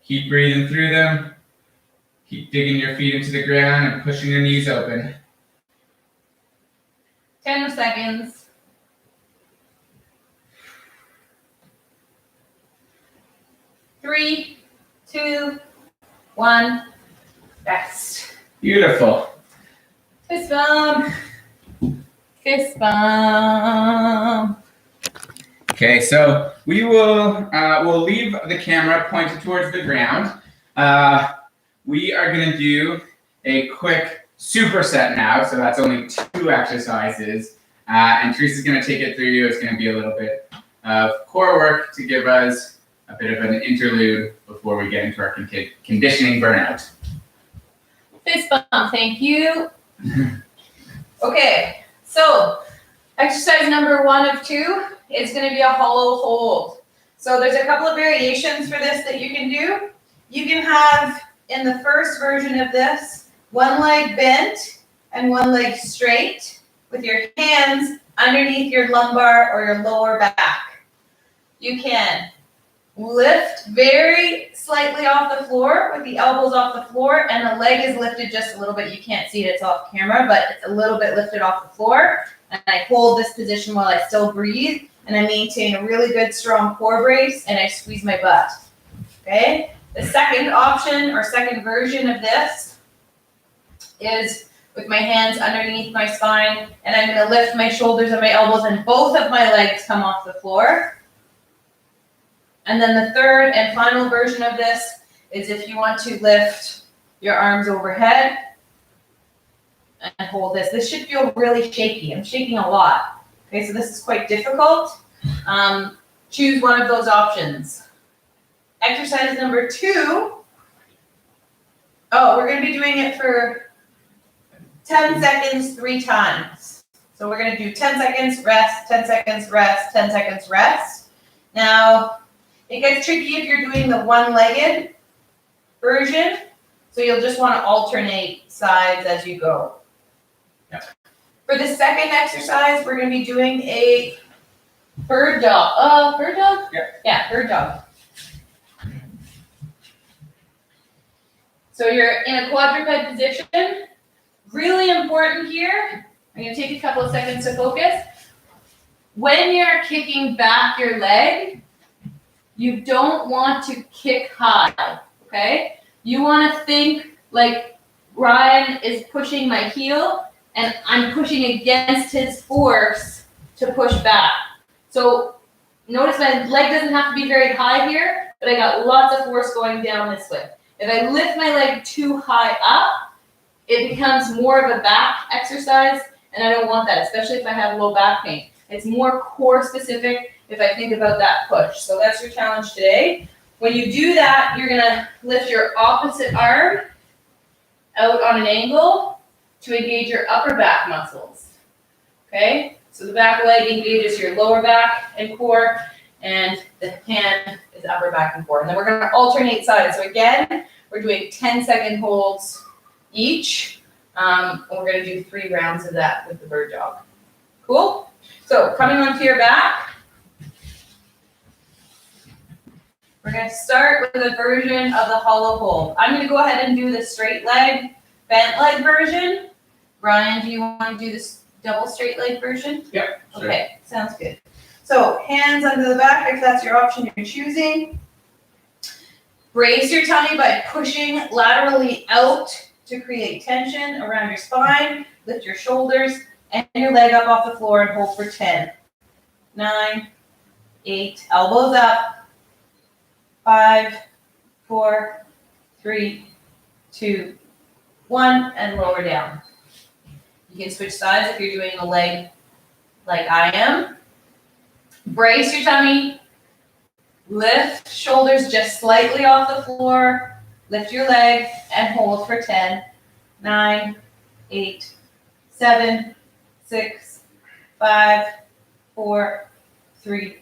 Keep breathing through them. Keep digging your feet into the ground and pushing your knees open. 10 seconds. 3, 2, 1. Rest. Beautiful. Fist bump. Fist bump. Okay, so we will we'll leave the camera pointed towards the ground. We are going to do a quick superset now, so that's only 2 exercises. And Teresa's going to take it through you. It's going to be a little bit of core work to give us a bit of an interlude before we get into our conditioning burnout. Fist bump, thank you. Okay, so exercise number 1 of 2 is gonna be a hollow hold. So there's a couple of variations for this that you can do. You can have, in the first version of this, one leg bent and one leg straight with your hands underneath your lumbar or your lower back. You can lift very slightly off the floor with the elbows off the floor, and the leg is lifted just a little bit. You can't see it, it's off camera, but it's a little bit lifted off the floor. And I hold this position while I still breathe, and I maintain a really good strong core brace, and I squeeze my butt. Okay? The second option or second version of this is with my hands underneath my spine, and I'm gonna lift my shoulders and my elbows, and both of my legs come off the floor. And then the third and final version of this is if you want to lift your arms overhead and hold this. This should feel really shaky. I'm shaking a lot. Okay, so this is quite difficult. Choose one of those options. Exercise number 2. Oh, we're going to be doing it for 10 seconds 3 times. So we're going to do 10 seconds, rest, 10 seconds, rest, 10 seconds, rest. Now, it gets tricky if you're doing the one-legged version, so you'll just want to alternate sides as you go. Yep. For the second exercise, we're going to be doing a bird dog. Bird dog? Yep. Yeah, bird dog. So you're in a quadruped position. Really important here. I'm going to take a couple of seconds to focus. When you're kicking back your leg, you don't want to kick high, okay? You want to think like Ryan is pushing my heel and I'm pushing against his force to push back. So notice my leg doesn't have to be very high here, but I got lots of force going down this way. If I lift my leg too high up, it becomes more of a back exercise, and I don't want that, especially if I have low back pain. It's more core specific if I think about that push. So that's your challenge today. When you do that, you're gonna lift your opposite arm out on an angle to engage your upper back muscles. Okay? So the back leg engages your lower back and core, and the hand is upper back and core. And then we're gonna alternate sides. So again, we're doing 10-second holds each. And we're gonna do 3 rounds of that with the bird dog. Cool? So coming onto your back, we're going to start with a version of the hollow hold. I'm going to go ahead and do the straight leg, bent leg version. Brian, do you want to do this double straight leg version? Yep. Sure. Okay, sounds good. So hands under the back if that's your option you're choosing. Brace your tummy by pushing laterally out to create tension around your spine. Lift your shoulders and your leg up off the floor and hold for 10, 9, 8, elbows up, 5, 4, 3, 2, 1, and lower down. You can switch sides if you're doing a leg like I am. Brace your tummy, lift shoulders just slightly off the floor, lift your leg and hold for 10, 9, 8, 7, 6, 5, 4, 3,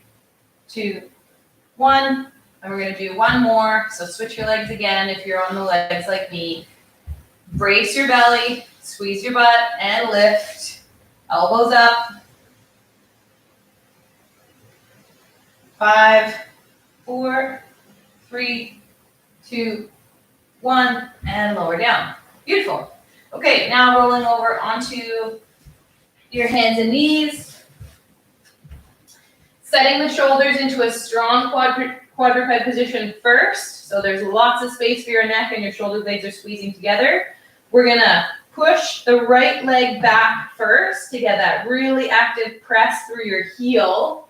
2, 1. And we're going to do one more. So switch your legs again if you're on the legs like me. Brace your belly, squeeze your butt, and lift. Elbows up. 5, 4, 3, 2, 1, and lower down. Beautiful. Okay, now rolling over onto your hands and knees. Setting the shoulders into a strong quadruped position first. So there's lots of space for your neck and your shoulder blades are squeezing together. We're gonna push the right leg back first to get that really active press through your heel.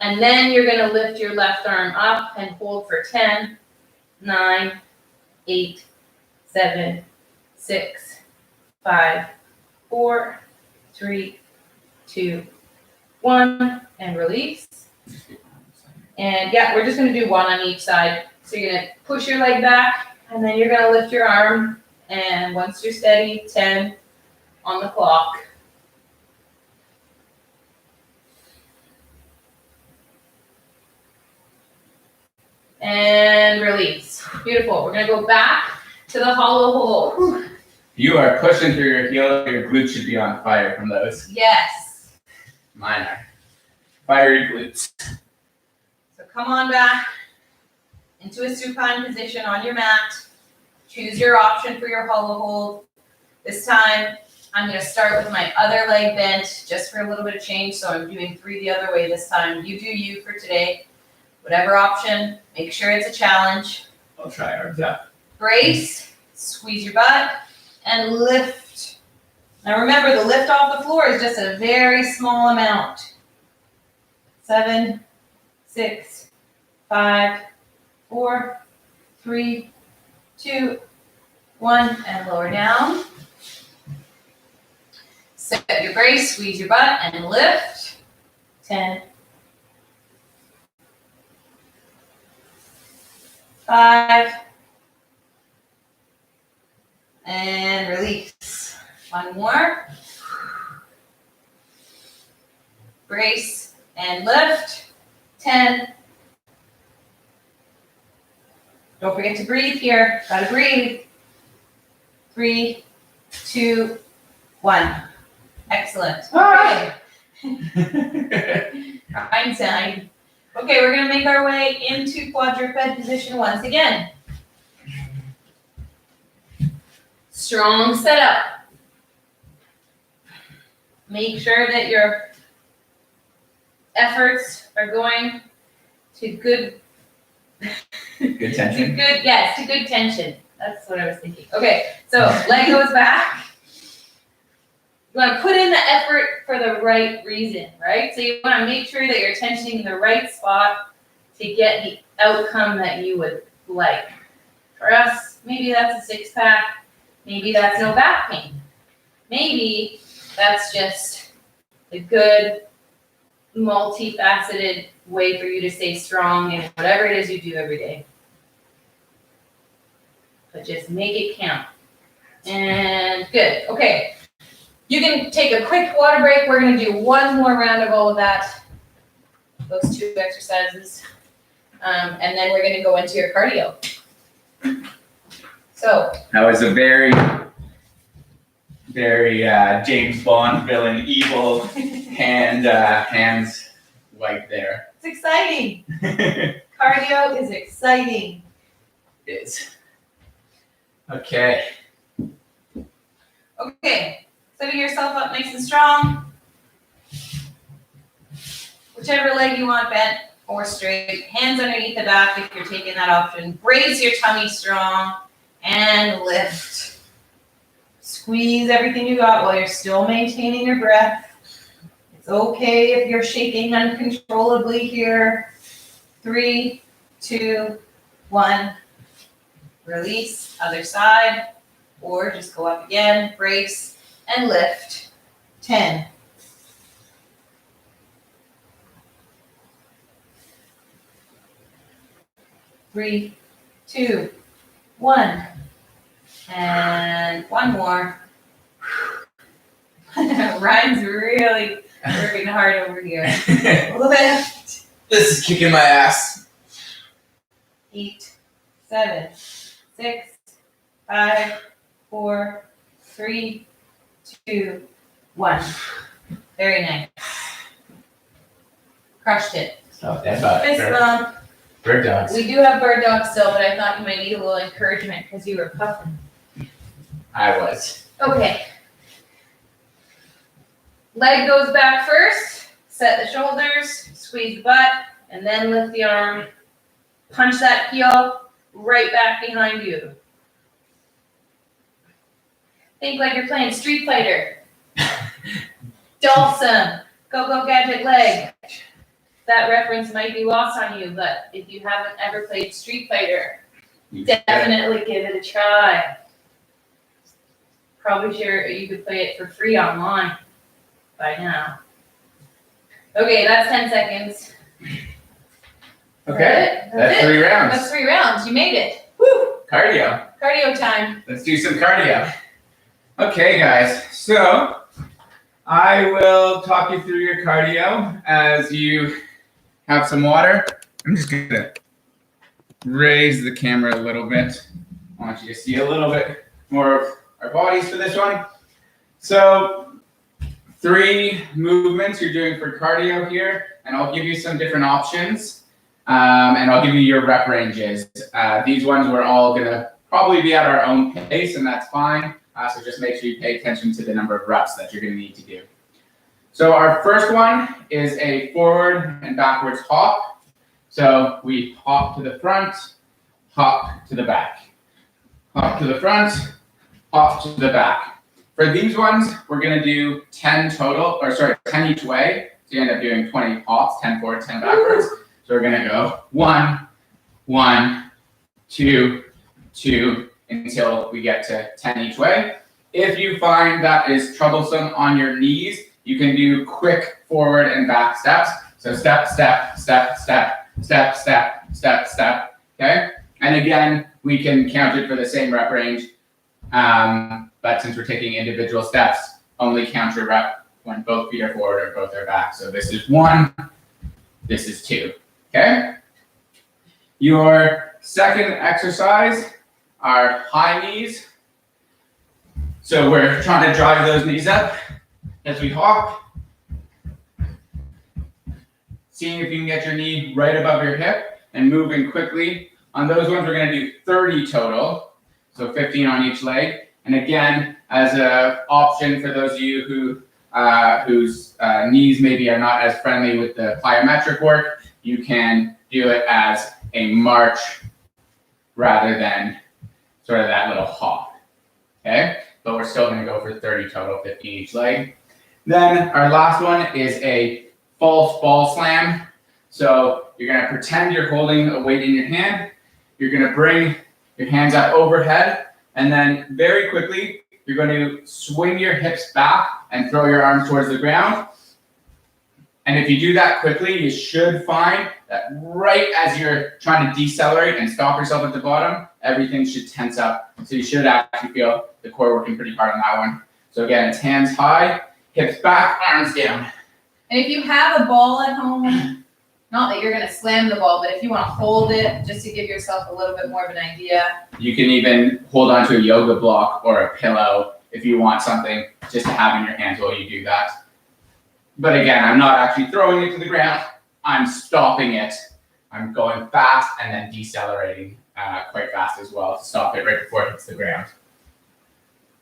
And then you're gonna lift your left arm up and hold for 10, 9, 8, 7, 6, 5, 4, 3, 2, 1, and release. And yeah, we're just gonna do one on each side. So you're gonna push your leg back, and then you're gonna lift your arm, and once you're steady, 10, on the clock. And release. Beautiful. We're gonna go back to the hollow hold. You are pushing through your heels. Your glutes should be on fire from those. Yes. Mine are. Fiery glutes. So come on back into a supine position on your mat. Choose your option for your hollow hold. This time, I'm gonna start with my other leg bent, just for a little bit of change. So I'm doing 3 the other way this time. You do you for today. Whatever option, make sure it's a challenge. I'll try arms up. Brace, squeeze your butt, and lift. Now remember, the lift off the floor is just a very small amount. 7, 6, 5, 4, 3, 2, 1, and lower down. Set your brace, squeeze your butt, and lift. 10, 5, and release. 1 more. Brace and lift. 10. Don't forget to breathe here. Gotta breathe. 3, 2, 1. Excellent. Okay. Einstein. Okay, we're gonna make our way into quadruped position once again. Strong setup. Make sure that your efforts are going to good Good tension. to good tension. That's what I was thinking. Okay, so leg goes back. You want to put in the effort for the right reason, right? So you want to make sure that you're tensioning the right spot to get the outcome that you would like. For us, maybe that's a 6-pack. Maybe that's no back pain. Maybe that's just a good, multifaceted way for you to stay strong in whatever it is you do every day. But just make it count. And good. Okay. You can take a quick water break. We're going to do 1 more round of all of that, those 2 exercises. And then we're going to go into your cardio. So. That was a very, very James Bond villain, evil hands white there. It's exciting. Cardio is exciting. It is. Okay. Okay. Setting yourself up nice and strong. Whichever leg you want bent or straight. Hands underneath the back if you're taking that option. Brace your tummy strong and lift. Squeeze everything you got while you're still maintaining your breath. It's okay if you're shaking uncontrollably here. 3, 2, 1. Release, other side, or just go up again, brace, and lift. 10. Three, 2, 1. And 1 more. Ryan's really working hard over here. Lift. This is kicking my ass. 8, 7, 6, 5, 4, 3, 2, 1. Very nice. Crushed it. Oh, that's Fist bump. Bird dogs. We do have bird dogs still, but I thought you might need a little encouragement because you were puffing. I was. Okay. Leg goes back first. Set the shoulders, squeeze the butt, and then lift the arm. Punch that heel right back behind you. Think like you're playing Street Fighter. Dawson, Go Gadget leg. That reference might be lost on you, but if you haven't ever played Street Fighter, definitely give it a try. Probably sure you could play it for free online by now. Okay, that's 10 seconds. Okay, that's it. 3 rounds. That's 3 rounds. You made it. Woo! Cardio. Cardio time. Let's do some cardio. Okay, guys, so I will talk you through your cardio as you have some water. I'm just gonna raise the camera a little bit. I want you to see a little bit more of our bodies for this one. So 3 movements you're doing for cardio here, and I'll give you some different options, and I'll give you your rep ranges. These ones we're all gonna probably be at our own pace, and that's fine. So just make sure you pay attention to the number of reps that you're gonna need to do. So our first one is a forward and backwards hop. So we hop to the front, hop to the back. Hop to the front, hop to the back. For these ones, we're gonna do 10 total, 10 each way. So you end up doing 20 hops, 10 forward, 10 backwards. So we're gonna go 1, 1, 2, 2, until we get to 10 each way. If you find that is troublesome on your knees, you can do quick forward and back steps. So step, step, step, step, step, step, step, step, okay? And again, we can count it for the same rep range, but since we're taking individual steps, only count your rep when both feet are forward or both are back. So this is 1, this is 2, okay? Your second exercise are high knees. So we're trying to drive those knees up as we hop. Seeing if you can get your knee right above your hip and moving quickly. On those ones, we're gonna do 30 total, so 15 on each leg. And again, as an option for those of you whose knees maybe are not as friendly with the plyometric work, you can do it as a march rather than sort of that little hop, okay? But we're still gonna go for 30 total, 15 each leg. Then our last one is a false ball slam. So you're gonna pretend you're holding a weight in your hand. You're gonna bring your hands up overhead, and then very quickly, you're going to swing your hips back and throw your arms towards the ground. And if you do that quickly, you should find that right as you're trying to decelerate and stop yourself at the bottom, everything should tense up. So you should actually feel the core working pretty hard on that one. So again, it's hands high, hips back, arms down. And if you have a ball at home, not that you're going to slam the ball, but if you want to hold it just to give yourself a little bit more of an idea. You can even hold onto a yoga block or a pillow if you want something just to have in your hands while you do that. But again, I'm not actually throwing it to the ground. I'm stopping it. I'm going fast and then decelerating quite fast as well to stop it right before it hits the ground.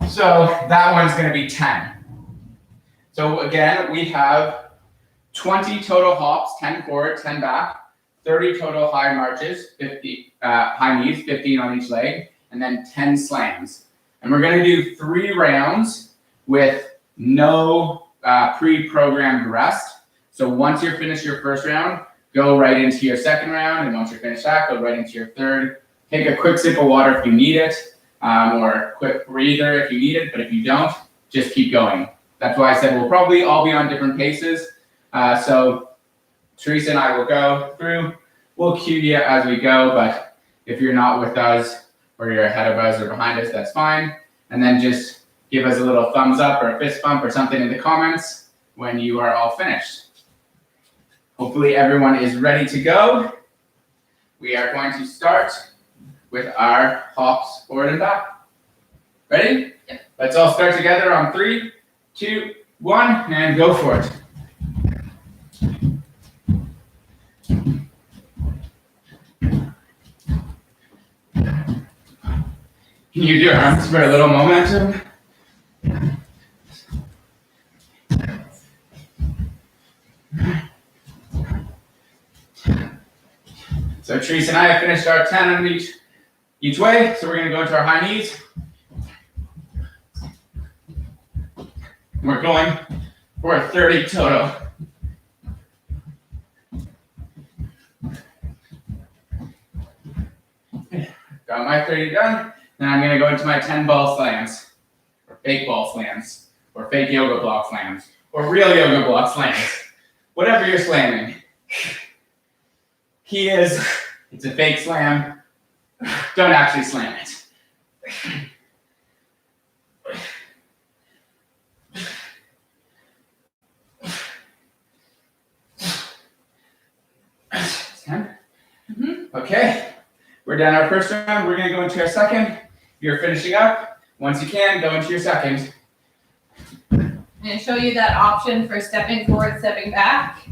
So that one's going to be 10. So again, we have 20 total hops, 10 forward, 10 back, 30 total high marches, 50 high knees, 15 on each leg, and then 10 slams. And we're going to do 3 rounds with no pre-programmed rest. So once you're finished your first round, go right into your second round, and once you're finished that, go right into your third. Take a quick sip of water if you need it, or a quick breather if you need it, but if you don't, just keep going. That's why I said we'll probably all be on different paces. So Teresa and I will go through. We'll cue you as we go, but if you're not with us or you're ahead of us or behind us, that's fine. And then just give us a little thumbs up or a fist bump or something in the comments when you are all finished. Hopefully everyone is ready to go. We are going to start with our hops forward and back. Ready? Yep. Let's all start together on 3, 2, 1, and go for it. Can you do your arms for a little momentum? So Teresa and I have finished our 10 on each way, so we're going to go into our high knees. We're going for 30 total. Got my 30 done. Then I'm going to go into my 10 ball slams, or fake ball slams, or fake yoga block slams, or real yoga block slams. Whatever you're slamming. It's a fake slam. Don't actually slam it. 10? Mhm. Okay. We're done our first round. We're going to go into our second. You're finishing up. Once you can, go into your second. I'm going to show you that option for stepping forward, stepping back.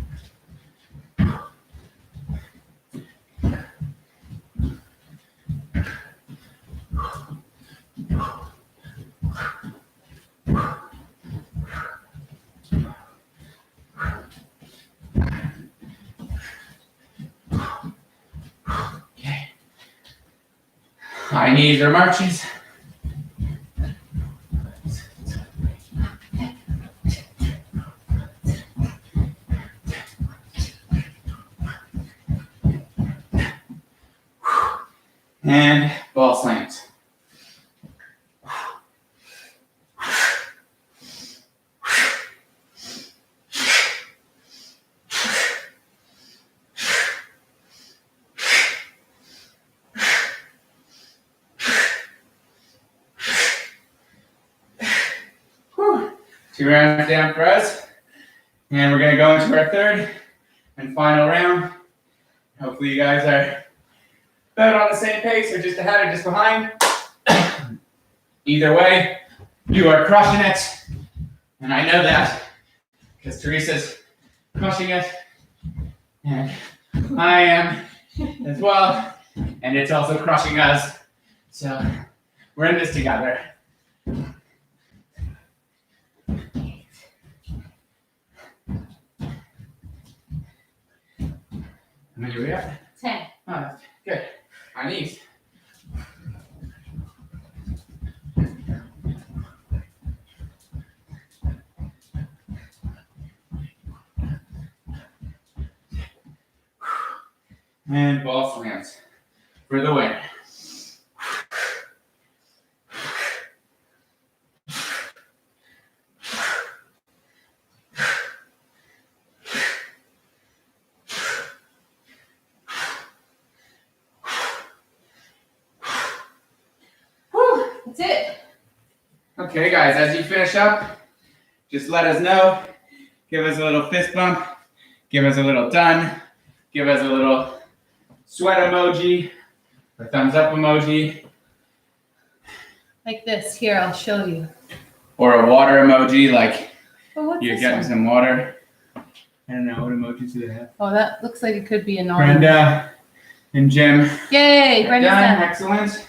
Okay. High knees or marches. And ball slams. Whew. 2 rounds down for us. And we're going to go into our third and final round. Hopefully you guys are about on the same pace or just ahead or just behind. Either way, you are crushing it. And I know that because Teresa's crushing it. And I am as well. And it's also crushing us. So we're in this together. How many are we at? 10. Oh, that's good. High knees. And ball slams for the win. Whew, that's it. Okay, guys, as you finish up, just let us know. Give us a little fist bump. Give us a little done. Give us a little sweat emoji or thumbs up emoji Like this. Here, I'll show you. or a water emoji like Oh, what's you're this getting one? some water. I don't know, what emojis do they have? Oh, that looks like it could be a non. Brenda and Jim. Yay, Brenda's Done. done. Excellent.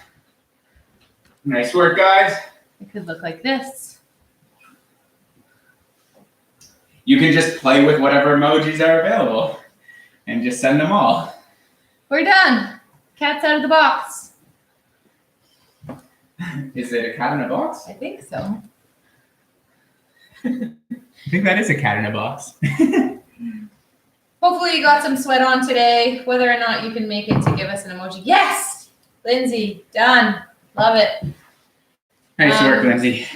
Nice work, guys. It could look like this. You can just play with whatever emojis are available and just send them all. We're done. Cat's out of the box. Is it a cat in a box? I think so. I think that is a cat in a box. Hopefully you got some sweat on today. Whether or not you can make it to give us an emoji. Yes! Lindsay, done. Love it. Nice work, Lindsay.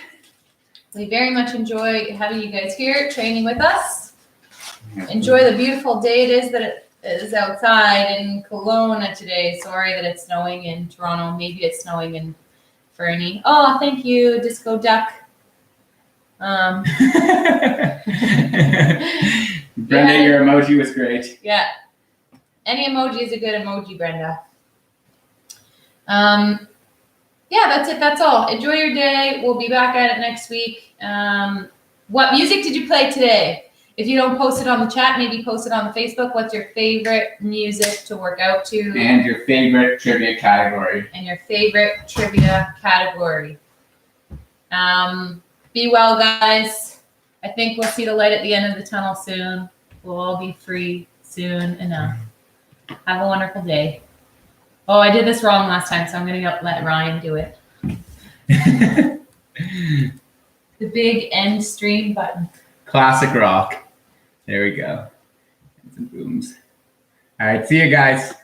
We very much enjoy having you guys here training with us. Enjoy the beautiful day it is that it is outside in Kelowna today. Sorry that it's snowing in Toronto. Maybe it's snowing in Fernie. Oh, thank you, Disco Duck. Brenda, Yeah. your emoji was great. Yeah. Any emoji is a good emoji, Brenda. Yeah, that's it. That's all. Enjoy your day. We'll be back at it next week. What music did you play today? If you don't post it on the chat, maybe post it on the Facebook. What's your favorite music to work out to? And your favorite trivia category. And your favorite trivia category. Be well, guys. I think we'll see the light at the end of the tunnel soon. We'll all be free soon enough. Have a wonderful day. Oh, I did this wrong last time, so I'm going to let Ryan do it. The big end stream button. Classic rock. There we go. And some booms. All right, see you guys.